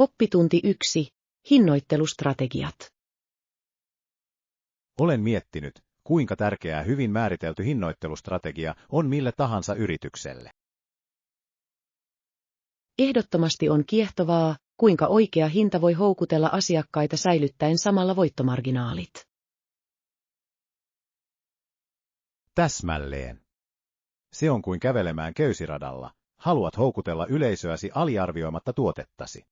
Oppitunti 1. Hinnoittelustrategiat. Olen miettinyt, kuinka tärkeää hyvin määritelty hinnoittelustrategia on mille tahansa yritykselle. Ehdottomasti on kiehtovaa, kuinka oikea hinta voi houkutella asiakkaita säilyttäen samalla voittomarginaalit. Täsmälleen. Se on kuin kävelemään köysiradalla. Haluat houkutella yleisöäsi aliarvioimatta tuotettasi.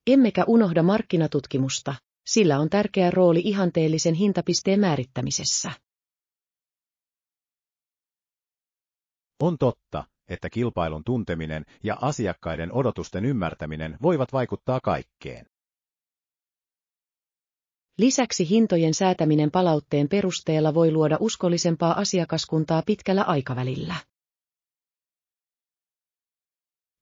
Emmekä unohda markkinatutkimusta, sillä on tärkeä rooli ihanteellisen hintapisteen määrittämisessä. On totta, että kilpailun tunteminen ja asiakkaiden odotusten ymmärtäminen voivat vaikuttaa kaikkeen. Lisäksi hintojen säätäminen palautteen perusteella voi luoda uskollisempaa asiakaskuntaa pitkällä aikavälillä.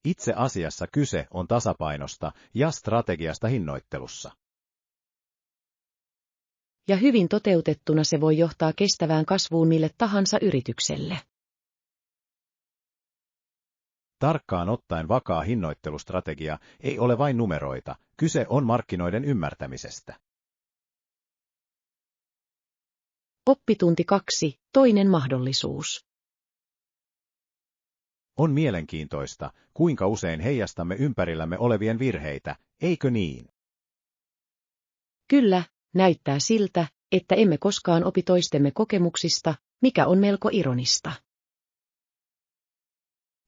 Itse asiassa kyse on tasapainosta ja strategiasta hinnoittelussa. Ja hyvin toteutettuna se voi johtaa kestävään kasvuun mille tahansa yritykselle. Tarkkaan ottaen vakaa hinnoittelustrategia ei ole vain numeroita, kyse on markkinoiden ymmärtämisestä. Oppitunti 2. Toinen mahdollisuus. On mielenkiintoista, kuinka usein heijastamme ympärillämme olevien virheitä, eikö niin? Kyllä, näyttää siltä, että emme koskaan opi toistemme kokemuksista, mikä on melko ironista.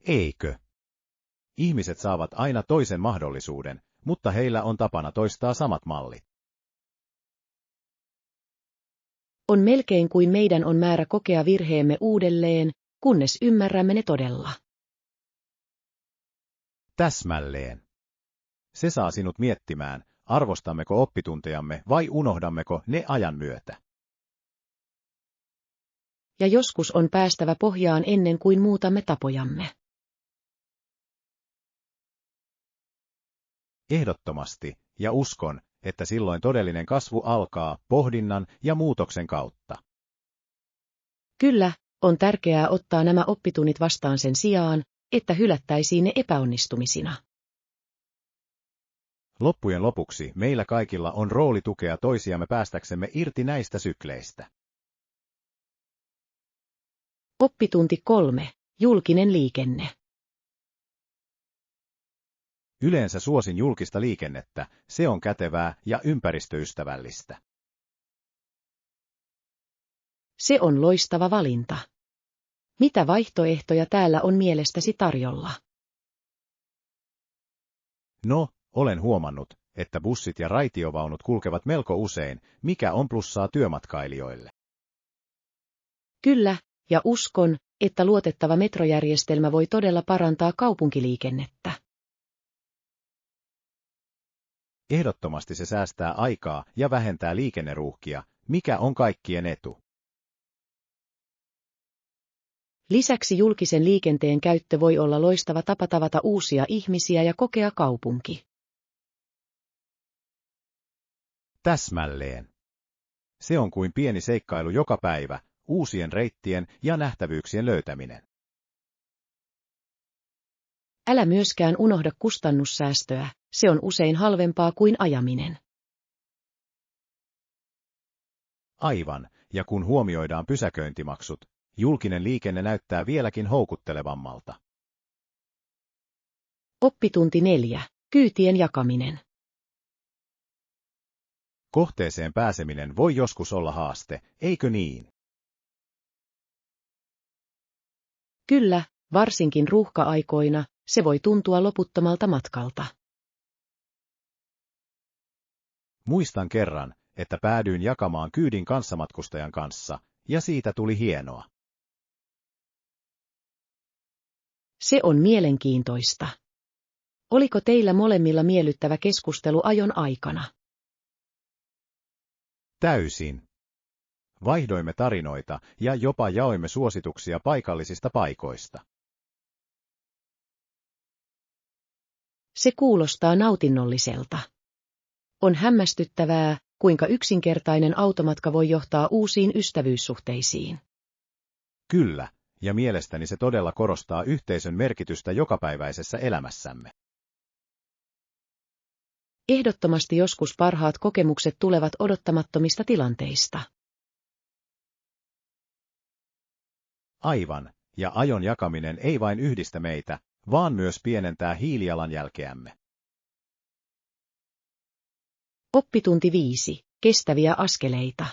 Eikö? Ihmiset saavat aina toisen mahdollisuuden, mutta heillä on tapana toistaa samat mallit. On melkein kuin meidän on määrä kokea virheemme uudelleen, kunnes ymmärrämme ne todella. Täsmälleen. Se saa sinut miettimään, arvostammeko oppituntejamme vai unohdammeko ne ajan myötä. Ja joskus on päästävä pohjaan ennen kuin muutamme tapojamme. Ehdottomasti, ja uskon, että silloin todellinen kasvu alkaa pohdinnan ja muutoksen kautta. Kyllä, on tärkeää ottaa nämä oppitunnit vastaan sen sijaan, että hylättäisiin ne epäonnistumisina. Loppujen lopuksi meillä kaikilla on rooli tukea toisiamme päästäksemme irti näistä sykleistä. Oppitunti 3. Julkinen liikenne. Yleensä suosin julkista liikennettä, se on kätevää ja ympäristöystävällistä. Se on loistava valinta. Mitä vaihtoehtoja täällä on mielestäsi tarjolla? No, olen huomannut, että bussit ja raitiovaunut kulkevat melko usein, mikä on plussaa työmatkailijoille. Kyllä, ja uskon, että luotettava metrojärjestelmä voi todella parantaa kaupunkiliikennettä. Ehdottomasti se säästää aikaa ja vähentää liikenneruuhkia, mikä on kaikkien etu. Lisäksi julkisen liikenteen käyttö voi olla loistava tapa tavata uusia ihmisiä ja kokea kaupunki. Täsmälleen. Se on kuin pieni seikkailu joka päivä, uusien reittien ja nähtävyyksien löytäminen. Älä myöskään unohda kustannussäästöä, se on usein halvempaa kuin ajaminen. Aivan, ja kun huomioidaan pysäköintimaksut, julkinen liikenne näyttää vieläkin houkuttelevammalta. Oppitunti 4. Kyytien jakaminen. Kohteeseen pääseminen voi joskus olla haaste, eikö niin? Kyllä, varsinkin ruuhka-aikoina, se voi tuntua loputtomalta matkalta. Muistan kerran, että päädyin jakamaan kyydin kanssamatkustajan kanssa, ja siitä tuli hienoa. Se on mielenkiintoista. Oliko teillä molemmilla miellyttävä keskustelu ajon aikana? Täysin. Vaihdoimme tarinoita ja jopa jaoimme suosituksia paikallisista paikoista. Se kuulostaa nautinnolliselta. On hämmästyttävää, kuinka yksinkertainen automatka voi johtaa uusiin ystävyyssuhteisiin. Kyllä, ja mielestäni se todella korostaa yhteisön merkitystä jokapäiväisessä elämässämme. Ehdottomasti joskus parhaat kokemukset tulevat odottamattomista tilanteista. Aivan, ja ajon jakaminen ei vain yhdistä meitä, vaan myös pienentää hiilijalanjälkeämme. Oppitunti 5. Kestäviä askeleita.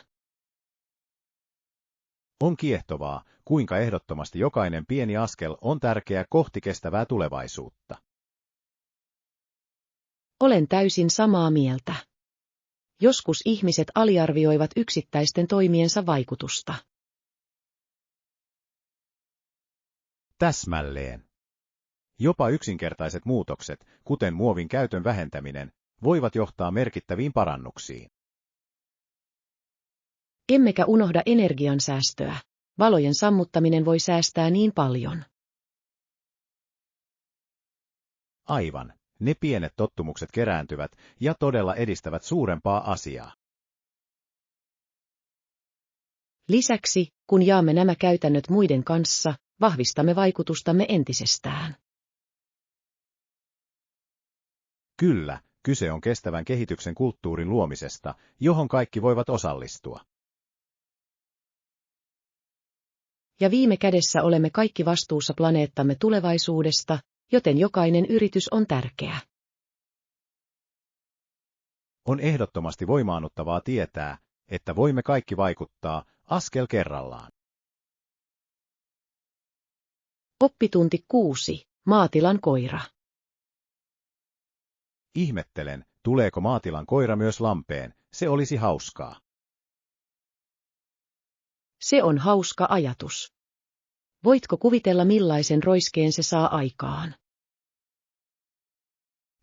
On kiehtovaa, kuinka ehdottomasti jokainen pieni askel on tärkeä kohti kestävää tulevaisuutta. Olen täysin samaa mieltä. Joskus ihmiset aliarvioivat yksittäisten toimiensa vaikutusta. Täsmälleen. Jopa yksinkertaiset muutokset, kuten muovin käytön vähentäminen, voivat johtaa merkittäviin parannuksiin. Emmekä unohda energiansäästöä. Valojen sammuttaminen voi säästää niin paljon. Aivan, ne pienet tottumukset kerääntyvät ja todella edistävät suurempaa asiaa. Lisäksi, kun jaamme nämä käytännöt muiden kanssa, vahvistamme vaikutustamme entisestään. Kyllä, kyse on kestävän kehityksen kulttuurin luomisesta, johon kaikki voivat osallistua. Ja viime kädessä olemme kaikki vastuussa planeettamme tulevaisuudesta, joten jokainen yritys on tärkeä. On ehdottomasti voimaannuttavaa tietää, että voimme kaikki vaikuttaa askel kerrallaan. Oppitunti 6. Maatilan koira. Ihmettelen, tuleeko maatilan koira myös lampeen, se olisi hauskaa. Se on hauska ajatus. Voitko kuvitella millaisen roiskeen se saa aikaan?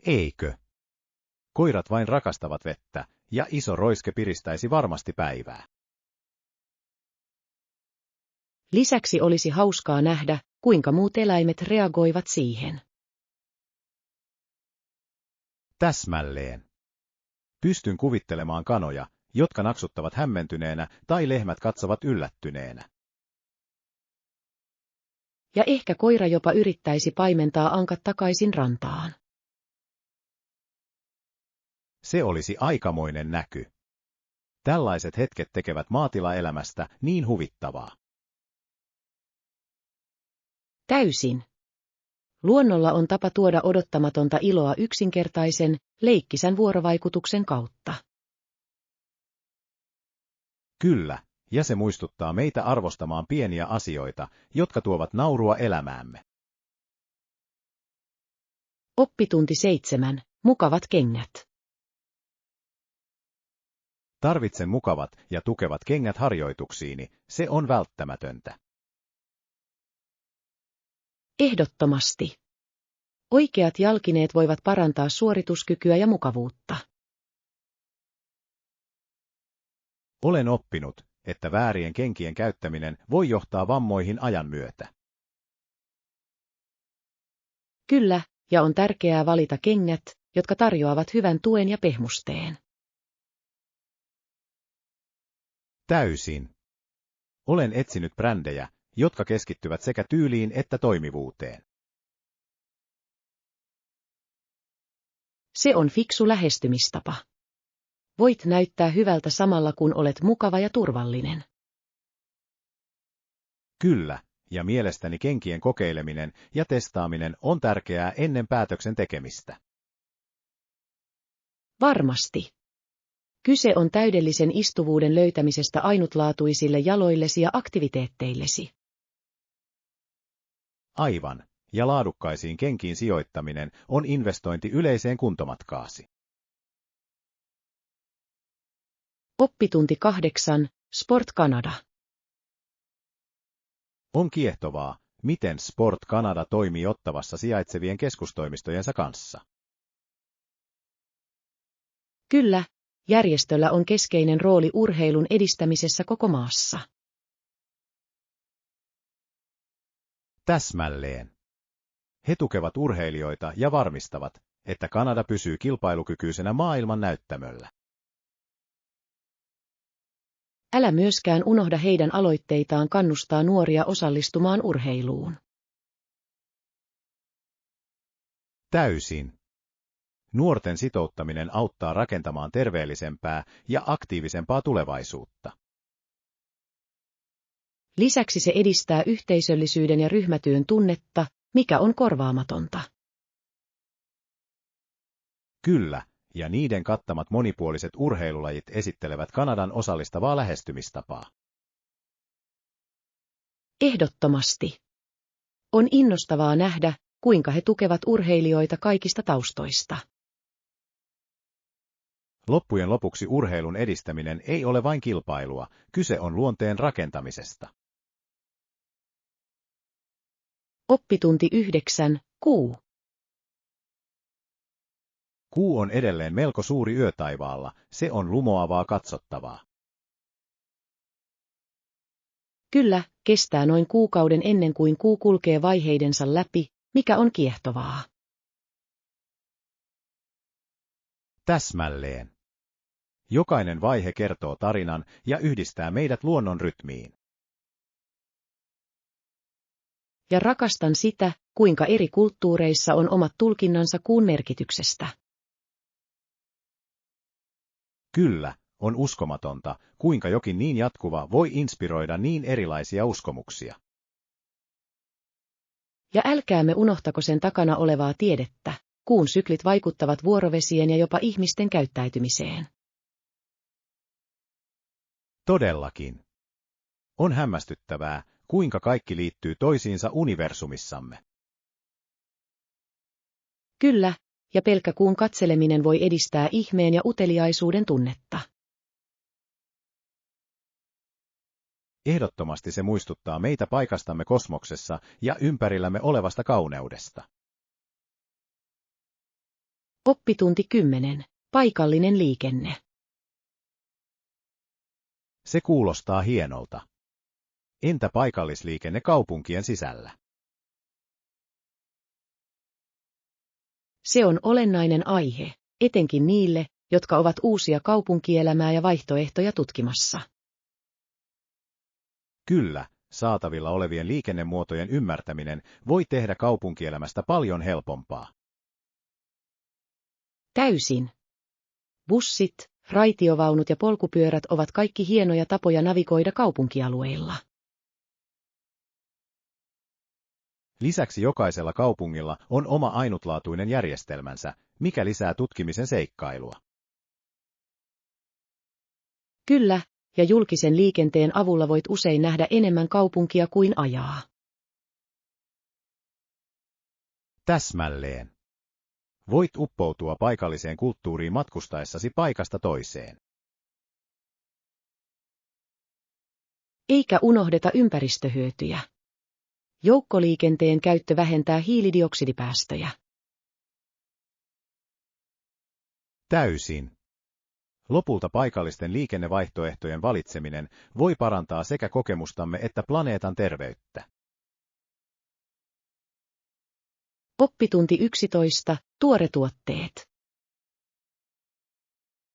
Eikö? Koirat vain rakastavat vettä, ja iso roiske piristäisi varmasti päivää. Lisäksi olisi hauskaa nähdä, kuinka muut eläimet reagoivat siihen. Täsmälleen. Pystyn kuvittelemaan kanoja, jotka naksuttavat hämmentyneenä tai lehmät katsovat yllättyneenä. Ja ehkä koira jopa yrittäisi paimentaa ankat takaisin rantaan. Se olisi aikamoinen näky. Tällaiset hetket tekevät maatilaelämästä niin huvittavaa. Täysin. Luonnolla on tapa tuoda odottamatonta iloa yksinkertaisen, leikkisän vuorovaikutuksen kautta. Kyllä, ja se muistuttaa meitä arvostamaan pieniä asioita, jotka tuovat naurua elämäämme. Oppitunti 7. Mukavat kengät. Tarvitsen mukavat ja tukevat kengät harjoituksiini, se on välttämätöntä. Ehdottomasti. Oikeat jalkineet voivat parantaa suorituskykyä ja mukavuutta. Olen oppinut, että väärien kenkien käyttäminen voi johtaa vammoihin ajan myötä. Kyllä, ja on tärkeää valita kengät, jotka tarjoavat hyvän tuen ja pehmusteen. Täysin. Olen etsinyt brändejä, jotka keskittyvät sekä tyyliin että toimivuuteen. Se on fiksu lähestymistapa. Voit näyttää hyvältä samalla kun olet mukava ja turvallinen. Kyllä, ja mielestäni kenkien kokeileminen ja testaaminen on tärkeää ennen päätöksen tekemistä. Varmasti. Kyse on täydellisen istuvuuden löytämisestä ainutlaatuisille jaloillesi ja aktiviteetteillesi. Aivan, ja laadukkaisiin kenkiin sijoittaminen on investointi yleiseen kuntomatkaasi. Oppitunti 8. Sport Canada. On kiehtovaa, miten Sport Canada toimii Ottawassa sijaitsevien keskustoimistojensa kanssa. Kyllä, järjestöllä on keskeinen rooli urheilun edistämisessä koko maassa. Täsmälleen. He tukevat urheilijoita ja varmistavat, että Kanada pysyy kilpailukykyisenä maailman näyttämöllä. Älä myöskään unohda heidän aloitteitaan kannustaa nuoria osallistumaan urheiluun. Täysin. Nuorten sitouttaminen auttaa rakentamaan terveellisempää ja aktiivisempaa tulevaisuutta. Lisäksi se edistää yhteisöllisyyden ja ryhmätyön tunnetta, mikä on korvaamatonta. Kyllä, ja niiden kattamat monipuoliset urheilulajit esittelevät Kanadan osallistavaa lähestymistapaa. Ehdottomasti. On innostavaa nähdä, kuinka he tukevat urheilijoita kaikista taustoista. Loppujen lopuksi urheilun edistäminen ei ole vain kilpailua, kyse on luonteen rakentamisesta. Oppitunti 9, kuu. Kuu on edelleen melko suuri yötaivaalla, se on lumoavaa katsottavaa. Kyllä, kestää noin kuukauden ennen kuin kuu kulkee vaiheidensa läpi, mikä on kiehtovaa. Täsmälleen. Jokainen vaihe kertoo tarinan ja yhdistää meidät luonnon rytmiin. Ja rakastan sitä, kuinka eri kulttuureissa on omat tulkinnansa kuun merkityksestä. Kyllä, on uskomatonta, kuinka jokin niin jatkuva voi inspiroida niin erilaisia uskomuksia. Ja älkäämme unohtako sen takana olevaa tiedettä, kuun syklit vaikuttavat vuorovesien ja jopa ihmisten käyttäytymiseen. Todellakin. On hämmästyttävää, kuinka kaikki liittyy toisiinsa universumissamme. Kyllä, ja pelkkä kuun katseleminen voi edistää ihmeen ja uteliaisuuden tunnetta. Ehdottomasti se muistuttaa meitä paikastamme kosmoksessa ja ympärillämme olevasta kauneudesta. Oppitunti 10. Paikallinen liikenne. Se kuulostaa hienolta. Entä paikallisliikenne kaupunkien sisällä? Se on olennainen aihe, etenkin niille, jotka ovat uusia kaupunkielämää ja vaihtoehtoja tutkimassa. Kyllä, saatavilla olevien liikennemuotojen ymmärtäminen voi tehdä kaupunkielämästä paljon helpompaa. Täysin. Bussit, raitiovaunut ja polkupyörät ovat kaikki hienoja tapoja navigoida kaupunkialueilla. Lisäksi jokaisella kaupungilla on oma ainutlaatuinen järjestelmänsä, mikä lisää tutkimisen seikkailua. Kyllä, ja julkisen liikenteen avulla voit usein nähdä enemmän kaupunkia kuin ajaa. Täsmälleen. Voit uppoutua paikalliseen kulttuuriin matkustaessasi paikasta toiseen. Eikä unohdeta ympäristöhyötyjä. Joukkoliikenteen käyttö vähentää hiilidioksidipäästöjä. Täysin. Lopulta paikallisten liikennevaihtoehtojen valitseminen voi parantaa sekä kokemustamme että planeetan terveyttä. Oppitunti 11. Tuoretuotteet.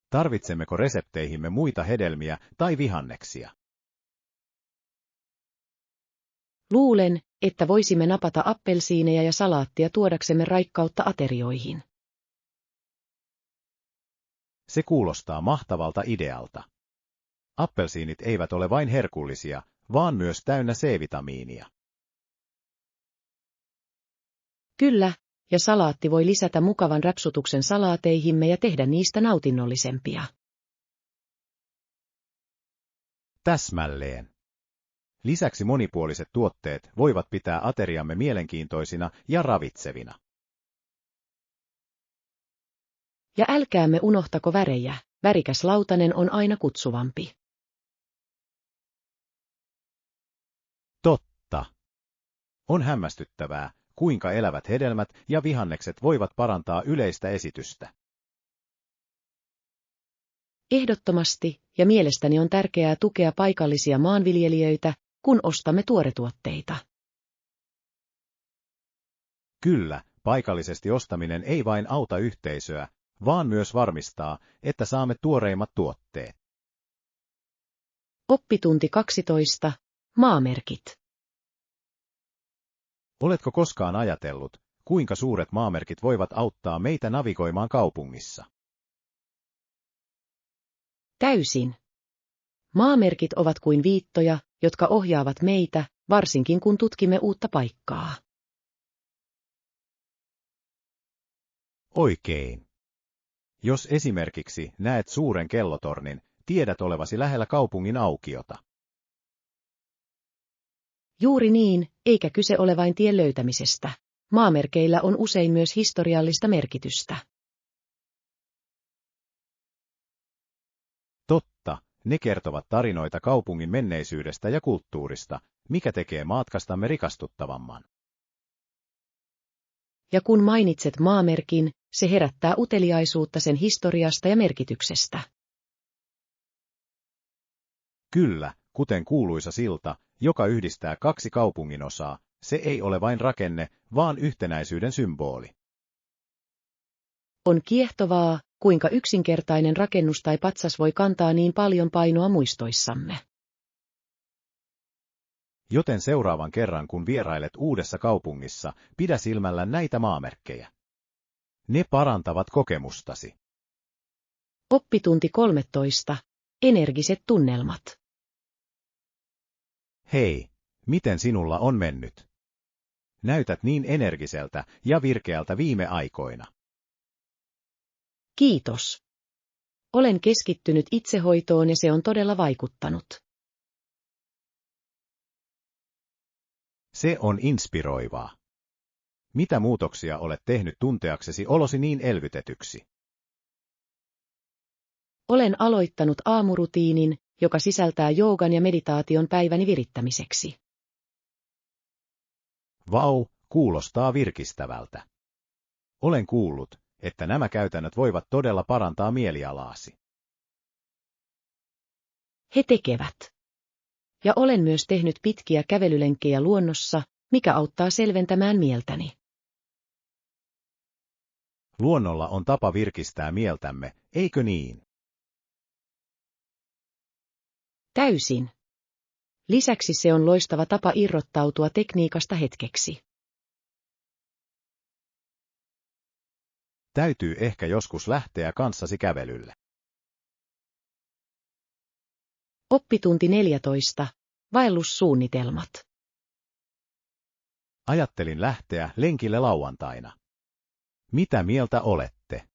Tarvitsemmeko resepteihimme muita hedelmiä tai vihanneksia? Luulen, että voisimme napata appelsiineja ja salaattia tuodaksemme raikkautta aterioihin. Se kuulostaa mahtavalta idealta. Appelsiinit eivät ole vain herkullisia, vaan myös täynnä C-vitamiinia. Kyllä, ja salaatti voi lisätä mukavan rapsutuksen salaateihimme ja tehdä niistä nautinnollisempia. Täsmälleen. Lisäksi monipuoliset tuotteet voivat pitää ateriamme mielenkiintoisina ja ravitsevina. Ja älkäämme unohtako värejä, värikäs lautanen on aina kutsuvampi. Totta. On hämmästyttävää, kuinka elävät hedelmät ja vihannekset voivat parantaa yleistä esitystä. Ehdottomasti, ja mielestäni on tärkeää tukea paikallisia maanviljelijöitä, kun ostamme tuoretuotteita. Kyllä, paikallisesti ostaminen ei vain auta yhteisöä, vaan myös varmistaa, että saamme tuoreimmat tuotteet. Oppitunti 12. Maamerkit. Oletko koskaan ajatellut, kuinka suuret maamerkit voivat auttaa meitä navigoimaan kaupungissa? Täysin. Maamerkit ovat kuin viittoja, jotka ohjaavat meitä, varsinkin kun tutkimme uutta paikkaa. Oikein. Jos esimerkiksi näet suuren kellotornin, tiedät olevasi lähellä kaupungin aukiota. Juuri niin, eikä kyse ole vain tien löytämisestä. Maamerkeillä on usein myös historiallista merkitystä. Totta, ne kertovat tarinoita kaupungin menneisyydestä ja kulttuurista, mikä tekee matkastamme rikastuttavamman. Ja kun mainitset maamerkin, se herättää uteliaisuutta sen historiasta ja merkityksestä. Kyllä, kuten kuuluisa silta, joka yhdistää kaksi kaupunginosaa, se ei ole vain rakenne, vaan yhtenäisyyden symboli. On kiehtovaa, kuinka yksinkertainen rakennus tai patsas voi kantaa niin paljon painoa muistoissamme. Joten seuraavan kerran kun vierailet uudessa kaupungissa, pidä silmällä näitä maamerkkejä. Ne parantavat kokemustasi. Oppitunti 13. Energiset tunnelmat. Hei, miten sinulla on mennyt? Näytät niin energiseltä ja virkeältä viime aikoina. Kiitos. Olen keskittynyt itsehoitoon ja se on todella vaikuttanut. Se on inspiroivaa. Mitä muutoksia olet tehnyt tunteaksesi olosi niin elvytetyksi? Olen aloittanut aamurutiinin, joka sisältää joogan ja meditaation päiväni virittämiseksi. Vau, kuulostaa virkistävältä. Olen kuullut, että nämä käytännöt voivat todella parantaa mielialaasi. He tekevät. Ja olen myös tehnyt pitkiä kävelylenkkejä luonnossa, mikä auttaa selventämään mieltäni. Luonnolla on tapa virkistää mieltämme, eikö niin? Täysin. Lisäksi se on loistava tapa irrottautua tekniikasta hetkeksi. Täytyy ehkä joskus lähteä kanssasi kävelylle. Oppitunti 14. Vaellussuunnitelmat. Ajattelin lähteä lenkille lauantaina. Mitä mieltä olette?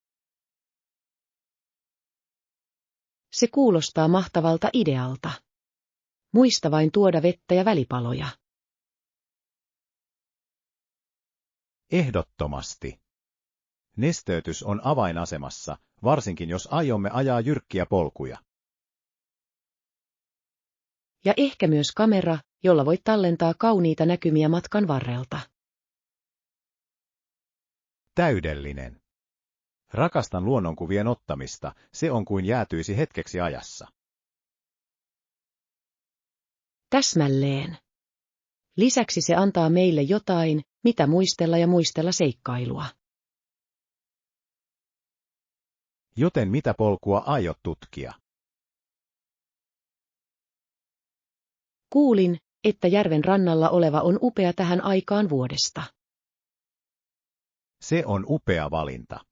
Se kuulostaa mahtavalta idealta. Muista vain tuoda vettä ja välipaloja. Ehdottomasti. Nesteytys on avainasemassa, varsinkin jos aiomme ajaa jyrkkiä polkuja. Ja ehkä myös kamera, jolla voit tallentaa kauniita näkymiä matkan varrelta. Täydellinen. Rakastan luonnonkuvien ottamista, se on kuin jäätyisi hetkeksi ajassa. Täsmälleen. Lisäksi se antaa meille jotain, mitä muistella ja muistella seikkailua. Joten mitä polkua aiot tutkia? Kuulin, että järven rannalla oleva on upea tähän aikaan vuodesta. Se on upea valinta.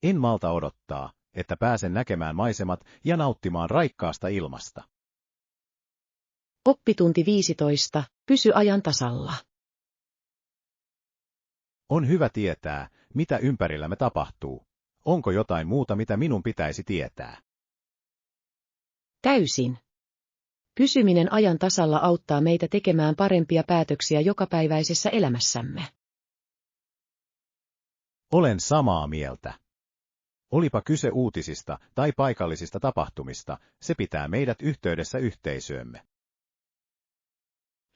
En malta odottaa, että pääsen näkemään maisemat ja nauttimaan raikkaasta ilmasta. Oppitunti 15. Pysy ajan tasalla. On hyvä tietää, mitä ympärillämme tapahtuu. Onko jotain muuta, mitä minun pitäisi tietää? Täysin. Pysyminen ajan tasalla auttaa meitä tekemään parempia päätöksiä jokapäiväisessä elämässämme. Olen samaa mieltä. Olipa kyse uutisista tai paikallisista tapahtumista, se pitää meidät yhteydessä yhteisöömme.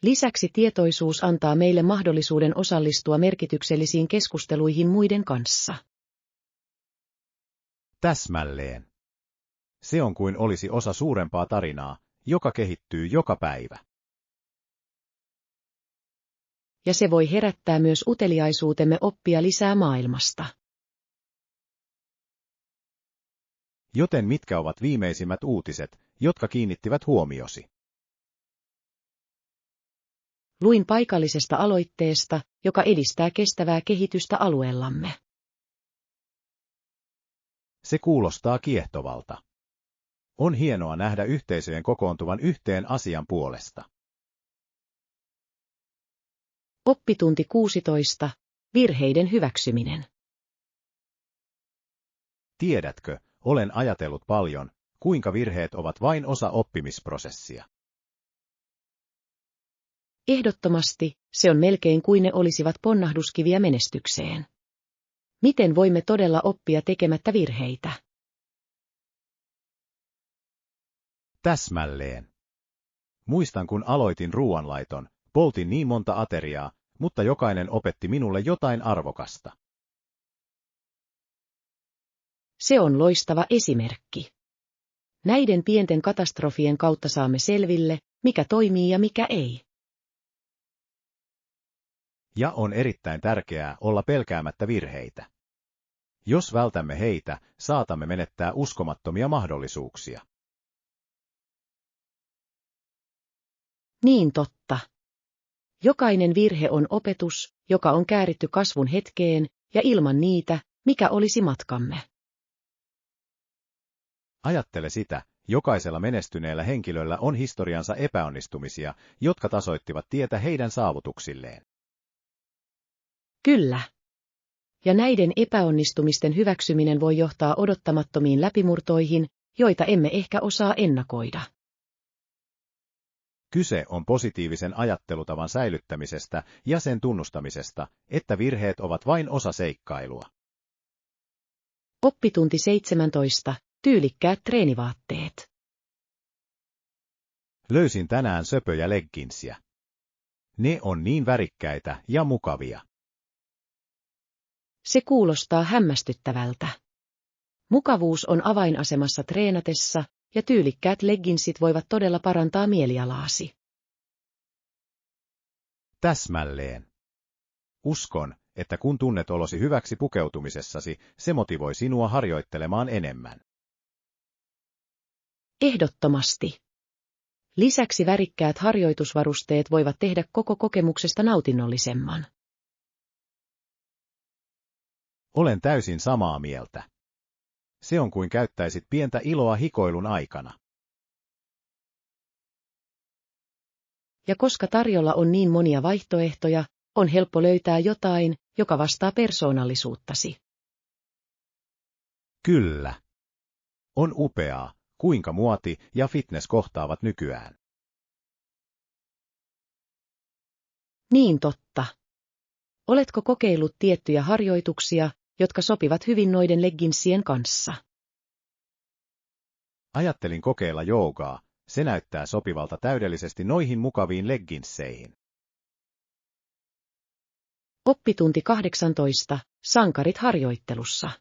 Lisäksi tietoisuus antaa meille mahdollisuuden osallistua merkityksellisiin keskusteluihin muiden kanssa. Täsmälleen. Se on kuin olisi osa suurempaa tarinaa, joka kehittyy joka päivä. Ja se voi herättää myös uteliaisuutemme oppia lisää maailmasta. Joten mitkä ovat viimeisimmät uutiset, jotka kiinnittivät huomiosi. Luin paikallisesta aloitteesta, joka edistää kestävää kehitystä alueellamme. Se kuulostaa kiehtovalta. On hienoa nähdä yhteisöjen kokoontuvan yhteen asian puolesta. Oppitunti 16. Virheiden hyväksyminen. Tiedätkö, olen ajatellut paljon, kuinka virheet ovat vain osa oppimisprosessia. Ehdottomasti, se on melkein kuin ne olisivat ponnahduskiviä menestykseen. Miten voimme todella oppia tekemättä virheitä? Täsmälleen. Muistan, kun aloitin ruoanlaiton, poltin niin monta ateriaa, mutta jokainen opetti minulle jotain arvokasta. Se on loistava esimerkki. Näiden pienten katastrofien kautta saamme selville, mikä toimii ja mikä ei. Ja on erittäin tärkeää olla pelkäämättä virheitä. Jos vältämme heitä, saatamme menettää uskomattomia mahdollisuuksia. Niin totta. Jokainen virhe on opetus, joka on kääritty kasvun hetkeen, ja ilman niitä, mikä olisi matkamme. Ajattele sitä, jokaisella menestyneellä henkilöllä on historiansa epäonnistumisia, jotka tasoittivat tietä heidän saavutuksilleen. Kyllä. Ja näiden epäonnistumisten hyväksyminen voi johtaa odottamattomiin läpimurtoihin, joita emme ehkä osaa ennakoida. Kyse on positiivisen ajattelutavan säilyttämisestä ja sen tunnustamisesta, että virheet ovat vain osa seikkailua. Oppitunti 17. Tyylikkäät treenivaatteet. Löysin tänään söpöjä legginsiä. Ne on niin värikkäitä ja mukavia. Se kuulostaa hämmästyttävältä. Mukavuus on avainasemassa treenatessa, ja tyylikkäät legginsit voivat todella parantaa mielialaasi. Täsmälleen. Uskon, että kun tunnet olosi hyväksi pukeutumisessasi, se motivoi sinua harjoittelemaan enemmän. Ehdottomasti. Lisäksi värikkäät harjoitusvarusteet voivat tehdä koko kokemuksesta nautinnollisemman. Olen täysin samaa mieltä. Se on kuin käyttäisit pientä iloa hikoilun aikana. Ja koska tarjolla on niin monia vaihtoehtoja, on helppo löytää jotain, joka vastaa persoonallisuuttasi. Kyllä. On upeaa, kuinka muoti ja fitness kohtaavat nykyään. Niin totta. Oletko kokeillut tiettyjä harjoituksia, jotka sopivat hyvin noiden legginsien kanssa? Ajattelin kokeilla joogaa, se näyttää sopivalta täydellisesti noihin mukaviin legginsseihin. Oppitunti 18. Sankarit harjoittelussa.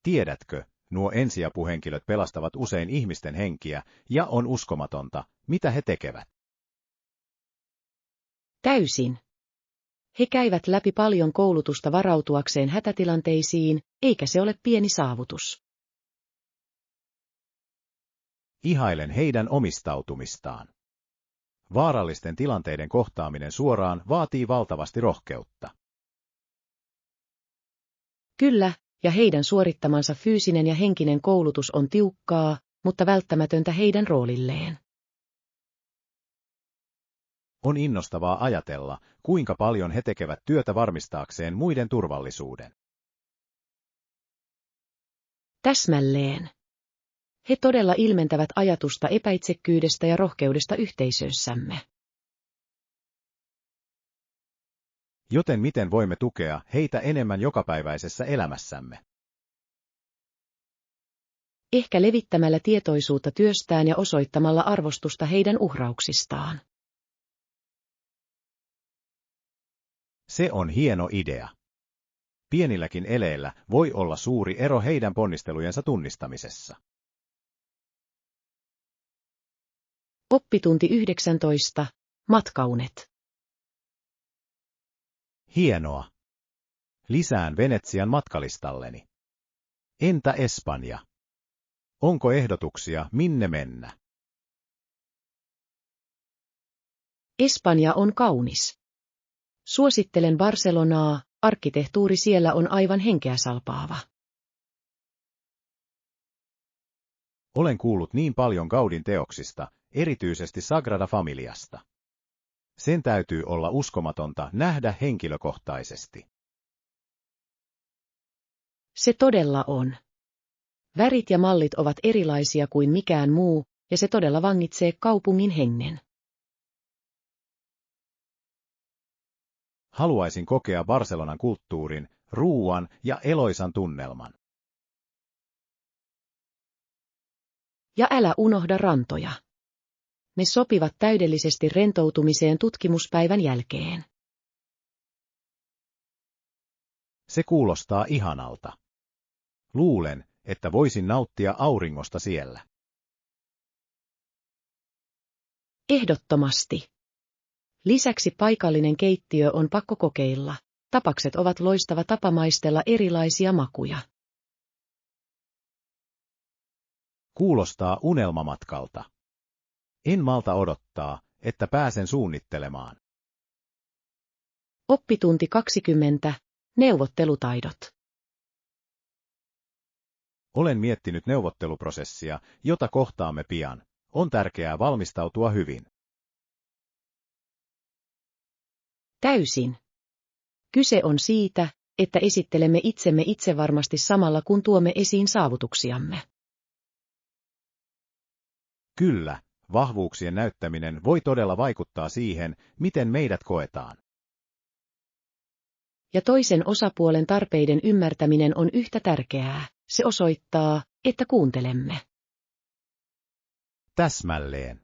Tiedätkö, nuo ensiapuhenkilöt pelastavat usein ihmisten henkiä, ja on uskomatonta, mitä he tekevät. Täysin. He käyvät läpi paljon koulutusta varautuakseen hätätilanteisiin, eikä se ole pieni saavutus. Ihailen heidän omistautumistaan. Vaarallisten tilanteiden kohtaaminen suoraan vaatii valtavasti rohkeutta. Kyllä, ja heidän suorittamansa fyysinen ja henkinen koulutus on tiukkaa, mutta välttämätöntä heidän roolilleen. On innostavaa ajatella, kuinka paljon he tekevät työtä varmistaakseen muiden turvallisuuden. Täsmälleen. He todella ilmentävät ajatusta epäitsekkyydestä ja rohkeudesta yhteisössämme. Joten miten voimme tukea heitä enemmän jokapäiväisessä elämässämme? Ehkä levittämällä tietoisuutta työstään ja osoittamalla arvostusta heidän uhrauksistaan. Se on hieno idea. Pienilläkin eleillä voi olla suuri ero heidän ponnistelujensa tunnistamisessa. Oppitunti 19. Matkaunet. Hienoa. Lisään Venetsian matkalistalleni. Entä Espanja? Onko ehdotuksia, minne mennä? Espanja on kaunis. Suosittelen Barcelonaa, arkkitehtuuri siellä on aivan henkeä salpaava. Olen kuullut niin paljon Gaudin teoksista, erityisesti Sagrada Familiasta. Sen täytyy olla uskomatonta nähdä henkilökohtaisesti. Se todella on. Värit ja mallit ovat erilaisia kuin mikään muu, ja se todella vangitsee kaupungin hengen. Haluaisin kokea Barcelonan kulttuurin, ruuan ja eloisan tunnelman. Ja älä unohda rantoja. Ne sopivat täydellisesti rentoutumiseen tutkimuspäivän jälkeen. Se kuulostaa ihanalta. Luulen, että voisin nauttia auringosta siellä. Ehdottomasti. Lisäksi paikallinen keittiö on pakko kokeilla. Tapakset ovat loistava tapa maistella erilaisia makuja. Kuulostaa unelmamatkalta. En malta odottaa, että pääsen suunnittelemaan. Oppitunti 20. Neuvottelutaidot. Olen miettinyt neuvotteluprosessia, jota kohtaamme pian. On tärkeää valmistautua hyvin. Täysin. Kyse on siitä, että esittelemme itsemme itsevarmasti samalla kun tuomme esiin saavutuksiamme. Kyllä, vahvuuksien näyttäminen voi todella vaikuttaa siihen, miten meidät koetaan. Ja toisen osapuolen tarpeiden ymmärtäminen on yhtä tärkeää. Se osoittaa, että kuuntelemme. Täsmälleen.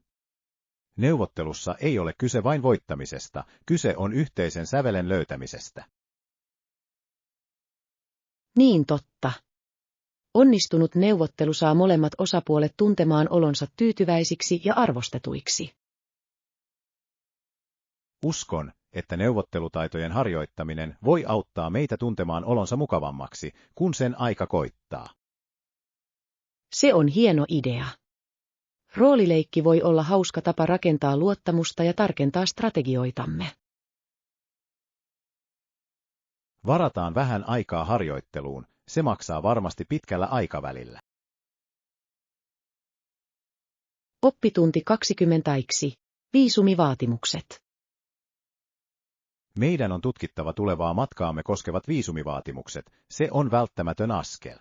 Neuvottelussa ei ole kyse vain voittamisesta, kyse on yhteisen sävelen löytämisestä. Niin totta. Onnistunut neuvottelu saa molemmat osapuolet tuntemaan olonsa tyytyväisiksi ja arvostetuiksi. Uskon, että neuvottelutaitojen harjoittaminen voi auttaa meitä tuntemaan olonsa mukavammaksi, kun sen aika koittaa. Se on hieno idea. Roolileikki voi olla hauska tapa rakentaa luottamusta ja tarkentaa strategioitamme. Varataan vähän aikaa harjoitteluun, se maksaa varmasti pitkällä aikavälillä. Oppitunti 20. Viisumivaatimukset. Meidän on tutkittava tulevaa matkaamme koskevat viisumivaatimukset, se on välttämätön askel.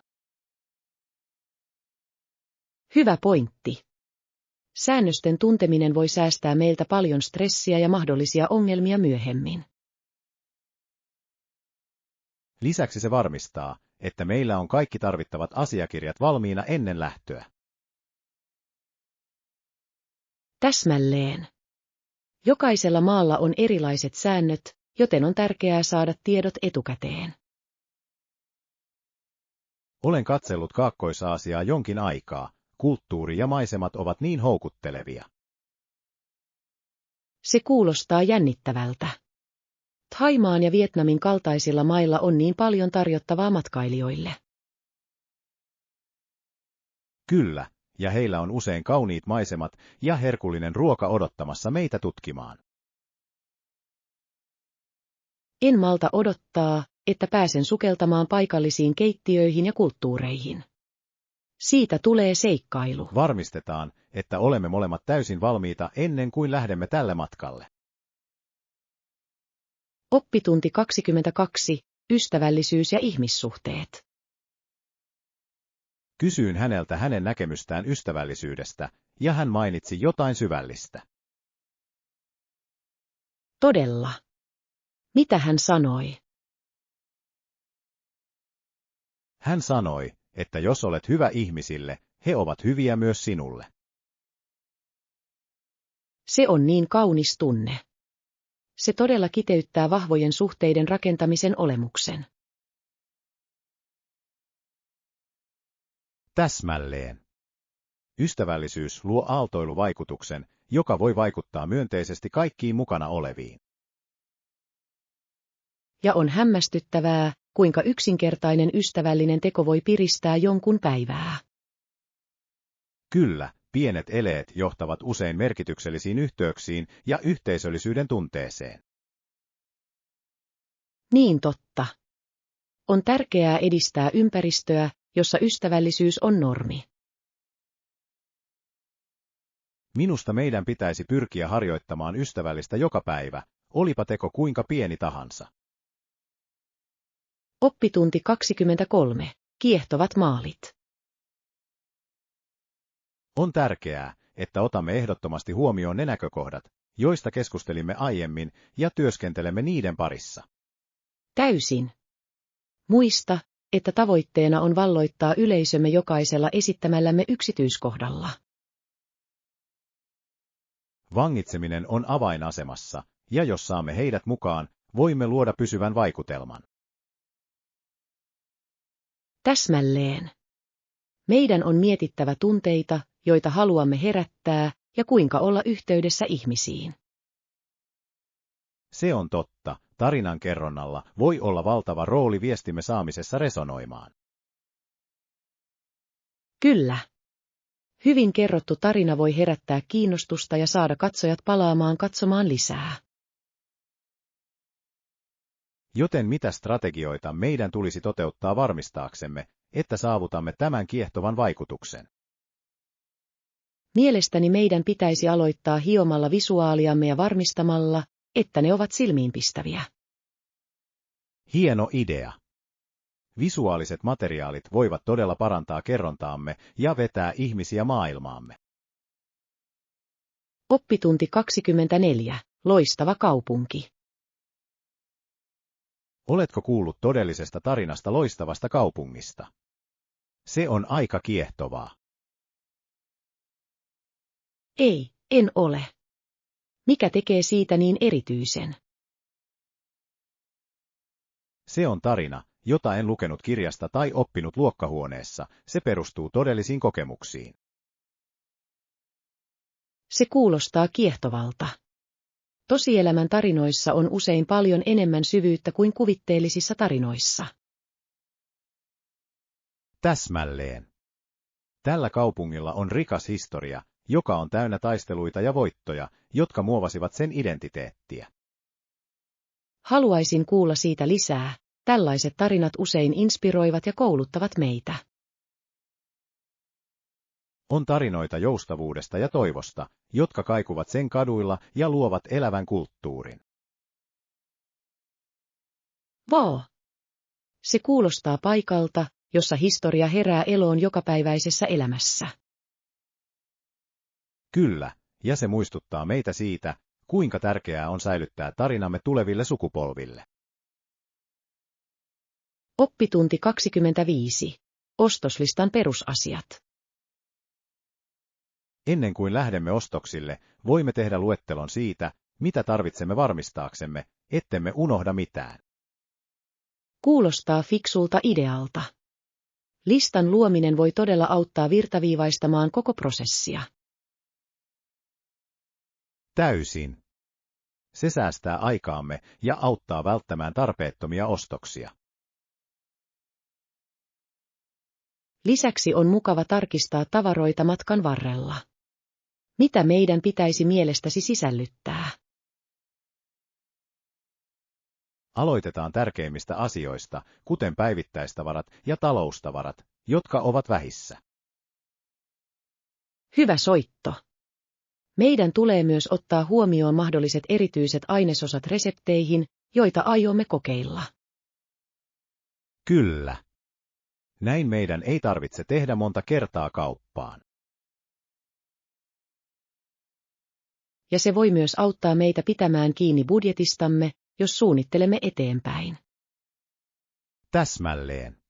Hyvä pointti. Säännösten tunteminen voi säästää meiltä paljon stressiä ja mahdollisia ongelmia myöhemmin. Lisäksi se varmistaa, että meillä on kaikki tarvittavat asiakirjat valmiina ennen lähtöä. Täsmälleen. Jokaisella maalla on erilaiset säännöt, joten on tärkeää saada tiedot etukäteen. Olen katsellut Kaakkois-Aasiaa jonkin aikaa, kulttuuri ja maisemat ovat niin houkuttelevia. Se kuulostaa jännittävältä. Thaimaan ja Vietnamin kaltaisilla mailla on niin paljon tarjottavaa matkailijoille. Kyllä, ja heillä on usein kauniit maisemat ja herkullinen ruoka odottamassa meitä tutkimaan. En malta odottaa, että pääsen sukeltamaan paikallisiin keittiöihin ja kulttuureihin. Siitä tulee seikkailu. Varmistetaan, että olemme molemmat täysin valmiita ennen kuin lähdemme tälle matkalle. Oppitunti 22. Ystävällisyys ja ihmissuhteet. Kysyin häneltä hänen näkemystään ystävällisyydestä, ja hän mainitsi jotain syvällistä. Todella. Mitä hän sanoi? Hän sanoi, että jos olet hyvä ihmisille, he ovat hyviä myös sinulle. Se on niin kaunis tunne. Se todella kiteyttää vahvojen suhteiden rakentamisen olemuksen. Täsmälleen. Ystävällisyys luo aaltoiluvaikutuksen, joka voi vaikuttaa myönteisesti kaikkiin mukana oleviin. Ja on hämmästyttävää, kuinka yksinkertainen ystävällinen teko voi piristää jonkun päivää. Kyllä, pienet eleet johtavat usein merkityksellisiin yhteyksiin ja yhteisöllisyyden tunteeseen. Niin totta. On tärkeää edistää ympäristöä, jossa ystävällisyys on normi. Minusta meidän pitäisi pyrkiä harjoittamaan ystävällistä joka päivä, olipa teko kuinka pieni tahansa. Oppitunti 23. Kiehtovat maalit. On tärkeää, että otamme ehdottomasti huomioon ne näkökohdat, joista keskustelimme aiemmin, ja työskentelemme niiden parissa. Täysin. Muista, että tavoitteena on valloittaa yleisömme jokaisella esittämällämme yksityiskohdalla. Vangitseminen on avainasemassa, ja jos saamme heidät mukaan, voimme luoda pysyvän vaikutelman. Täsmälleen. Meidän on mietittävä tunteita, joita haluamme herättää, ja kuinka olla yhteydessä ihmisiin. Se on totta, tarinan kerronnalla voi olla valtava rooli viestimme saamisessa resonoimaan. Kyllä. Hyvin kerrottu tarina voi herättää kiinnostusta ja saada katsojat palaamaan katsomaan lisää. Joten mitä strategioita meidän tulisi toteuttaa varmistaaksemme, että saavutamme tämän kiehtovan vaikutuksen? Mielestäni meidän pitäisi aloittaa hiomalla visuaaliamme ja varmistamalla, että ne ovat silmiinpistäviä. Hieno idea! Visuaaliset materiaalit voivat todella parantaa kerrontaamme ja vetää ihmisiä maailmaamme. Oppitunti 24. Loistava kaupunki. Oletko kuullut todellisesta tarinasta loistavasta kaupungista? Se on aika kiehtovaa. Ei, en ole. Mikä tekee siitä niin erityisen? Se on tarina, jota en lukenut kirjasta tai oppinut luokkahuoneessa, se perustuu todellisiin kokemuksiin. Se kuulostaa kiehtovalta. Tosielämän tarinoissa on usein paljon enemmän syvyyttä kuin kuvitteellisissa tarinoissa. Täsmälleen. Tällä kaupungilla on rikas historia, joka on täynnä taisteluita ja voittoja, jotka muovasivat sen identiteettiä. Haluaisin kuulla siitä lisää. Tällaiset tarinat usein inspiroivat ja kouluttavat meitä. On tarinoita joustavuudesta ja toivosta, jotka kaikuvat sen kaduilla ja luovat elävän kulttuurin. Vau! Se kuulostaa paikalta, jossa historia herää eloon jokapäiväisessä elämässä. Kyllä, ja se muistuttaa meitä siitä, kuinka tärkeää on säilyttää tarinamme tuleville sukupolville. Oppitunti 25. Ostoslistan perusasiat. Ennen kuin lähdemme ostoksille, voimme tehdä luettelon siitä, mitä tarvitsemme varmistaaksemme, ettemme unohda mitään. Kuulostaa fiksulta idealta. Listan luominen voi todella auttaa virtaviivaistamaan koko prosessia. Täysin. Se säästää aikaamme ja auttaa välttämään tarpeettomia ostoksia. Lisäksi on mukava tarkistaa tavaroita matkan varrella. Mitä meidän pitäisi mielestäsi sisällyttää? Aloitetaan tärkeimmistä asioista, kuten päivittäistavarat ja taloustavarat, jotka ovat vähissä. Hyvä soitto. Meidän tulee myös ottaa huomioon mahdolliset erityiset ainesosat resepteihin, joita aiomme kokeilla. Kyllä. Näin meidän ei tarvitse tehdä monta kertaa kauppaan. Ja se voi myös auttaa meitä pitämään kiinni budjetistamme, jos suunnittelemme eteenpäin. Täsmälleen.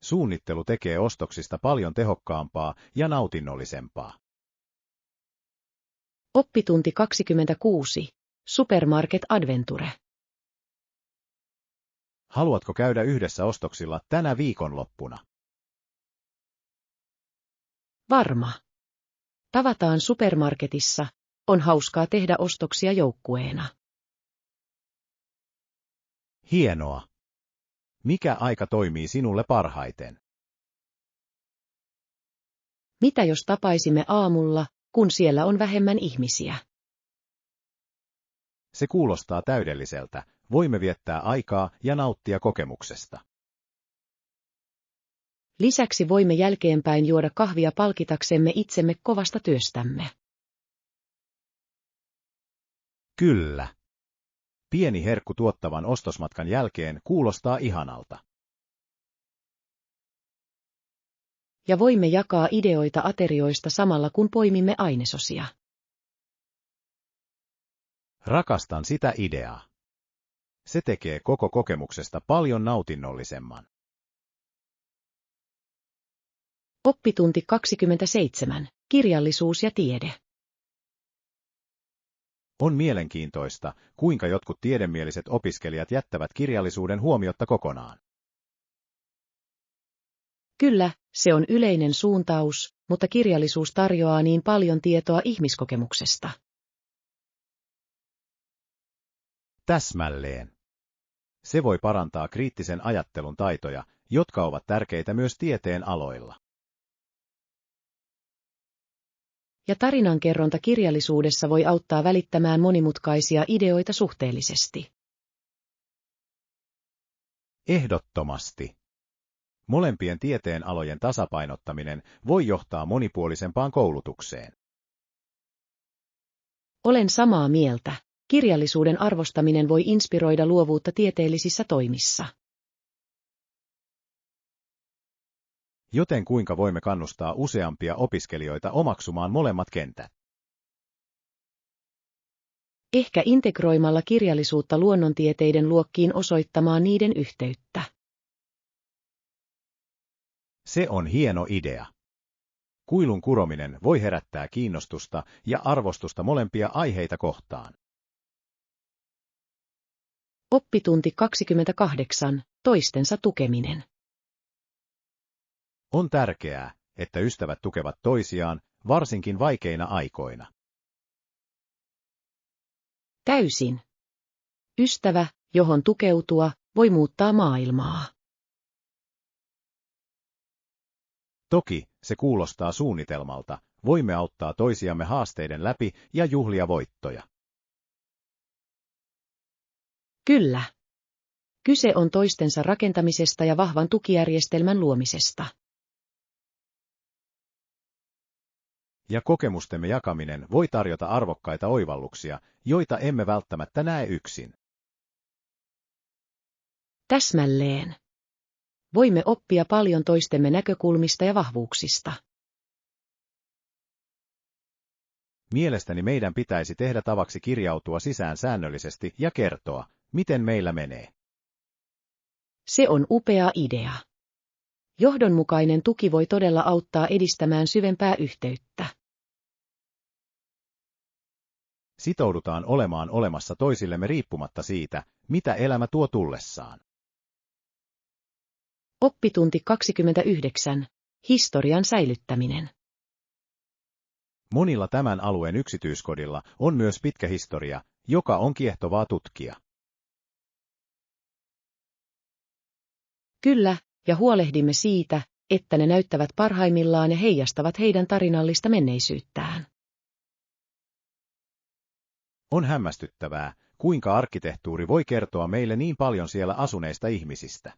Suunnittelu tekee ostoksista paljon tehokkaampaa ja nautinnollisempaa. Oppitunti 26. Supermarket Adventure. Haluatko käydä yhdessä ostoksilla tänä viikonloppuna? Varma. Tavataan supermarketissa. On hauskaa tehdä ostoksia joukkueena. Hienoa. Mikä aika toimii sinulle parhaiten? Mitä jos tapaisimme aamulla, kun siellä on vähemmän ihmisiä? Se kuulostaa täydelliseltä. Voimme viettää aikaa ja nauttia kokemuksesta. Lisäksi voimme jälkeenpäin juoda kahvia palkitaksemme itsemme kovasta työstämme. Kyllä. Pieni herkku tuottavan ostosmatkan jälkeen kuulostaa ihanalta. Ja voimme jakaa ideoita aterioista samalla kun poimimme ainesosia. Rakastan sitä ideaa. Se tekee koko kokemuksesta paljon nautinnollisemman. Oppitunti 27. Kirjallisuus ja tiede. On mielenkiintoista, kuinka jotkut tiedemieliset opiskelijat jättävät kirjallisuuden huomiotta kokonaan. Kyllä, se on yleinen suuntaus, mutta kirjallisuus tarjoaa niin paljon tietoa ihmiskokemuksesta. Täsmälleen. Se voi parantaa kriittisen ajattelun taitoja, jotka ovat tärkeitä myös tieteen aloilla. Ja tarinankerronta kirjallisuudessa voi auttaa välittämään monimutkaisia ideoita suhteellisesti. Ehdottomasti. Molempien tieteen alojen tasapainottaminen voi johtaa monipuolisempaan koulutukseen. Olen samaa mieltä. Kirjallisuuden arvostaminen voi inspiroida luovuutta tieteellisissä toimissa. Joten kuinka voimme kannustaa useampia opiskelijoita omaksumaan molemmat kentät? Ehkä integroimalla kirjallisuutta luonnontieteiden luokkiin osoittamaan niiden yhteyttä. Se on hieno idea. Kuilun kurominen voi herättää kiinnostusta ja arvostusta molempia aiheita kohtaan. Oppitunti 28. Toistensa tukeminen. On tärkeää, että ystävät tukevat toisiaan, varsinkin vaikeina aikoina. Täysin. Ystävä, johon tukeutua, voi muuttaa maailmaa. Toki, se kuulostaa suunnitelmalta, voimme auttaa toisiamme haasteiden läpi ja juhlia voittoja. Kyllä. Kyse on toistensa rakentamisesta ja vahvan tukijärjestelmän luomisesta. Ja kokemustemme jakaminen voi tarjota arvokkaita oivalluksia, joita emme välttämättä näe yksin. Täsmälleen. Voimme oppia paljon toistemme näkökulmista ja vahvuuksista. Mielestäni meidän pitäisi tehdä tavaksi kirjautua sisään säännöllisesti ja kertoa, miten meillä menee. Se on upea idea. Johdonmukainen tuki voi todella auttaa edistämään syvempää yhteyttä. Sitoudutaan olemaan olemassa toisillemme riippumatta siitä, mitä elämä tuo tullessaan. Oppitunti 29. Historian säilyttäminen. Monilla tämän alueen yksityiskodilla on myös pitkä historia, joka on kiehtovaa tutkia. Kyllä, ja huolehdimme siitä, että ne näyttävät parhaimmillaan ja heijastavat heidän tarinallista menneisyyttään. On hämmästyttävää, kuinka arkkitehtuuri voi kertoa meille niin paljon siellä asuneista ihmisistä.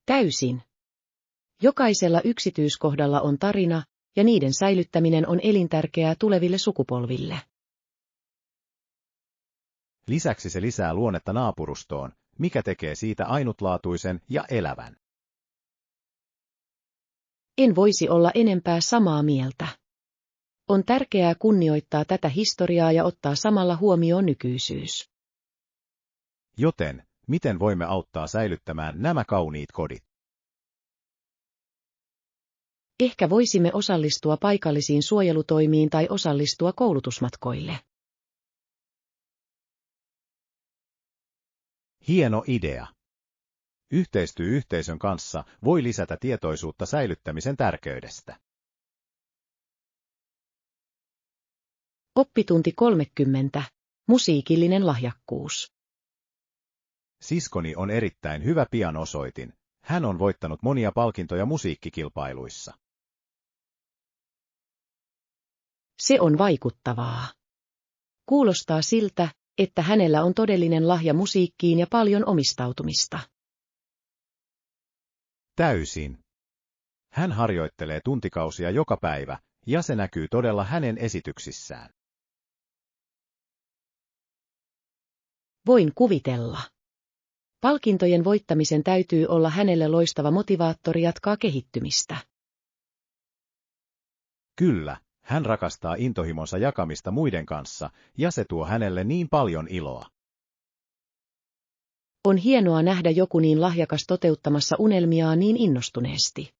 Täysin. Jokaisella yksityiskohdalla on tarina, ja niiden säilyttäminen on elintärkeää tuleville sukupolville. Lisäksi se lisää luonnetta naapurustoon, mikä tekee siitä ainutlaatuisen ja elävän. En voisi olla enempää samaa mieltä. On tärkeää kunnioittaa tätä historiaa ja ottaa samalla huomioon nykyisyys. Joten, miten voimme auttaa säilyttämään nämä kauniit kodit? Ehkä voisimme osallistua paikallisiin suojelutoimiin tai osallistua koulutusmatkoille. Hieno idea. Yhteistyö yhteisön kanssa voi lisätä tietoisuutta säilyttämisen tärkeydestä. Oppitunti 30. Musiikillinen lahjakkuus. Siskoni on erittäin hyvä pianosoitin. Hän on voittanut monia palkintoja musiikkikilpailuissa. Se on vaikuttavaa. Kuulostaa siltä, että hänellä on todellinen lahja musiikkiin ja paljon omistautumista. Täysin. Hän harjoittelee tuntikausia joka päivä, ja se näkyy todella hänen esityksissään. Voin kuvitella. Palkintojen voittamisen täytyy olla hänelle loistava motivaattori jatkaa kehittymistä. Kyllä, hän rakastaa intohimonsa jakamista muiden kanssa, ja se tuo hänelle niin paljon iloa. On hienoa nähdä joku niin lahjakas toteuttamassa unelmiaan niin innostuneesti.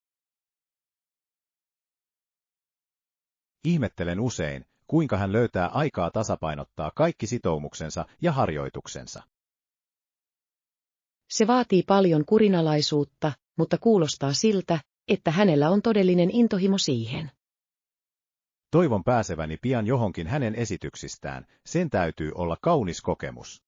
Ihmettelen usein, kuinka hän löytää aikaa tasapainottaa kaikki sitoumuksensa ja harjoituksensa. Se vaatii paljon kurinalaisuutta, mutta kuulostaa siltä, että hänellä on todellinen intohimo siihen. Toivon pääseväni pian johonkin hänen esityksistään, sen täytyy olla kaunis kokemus.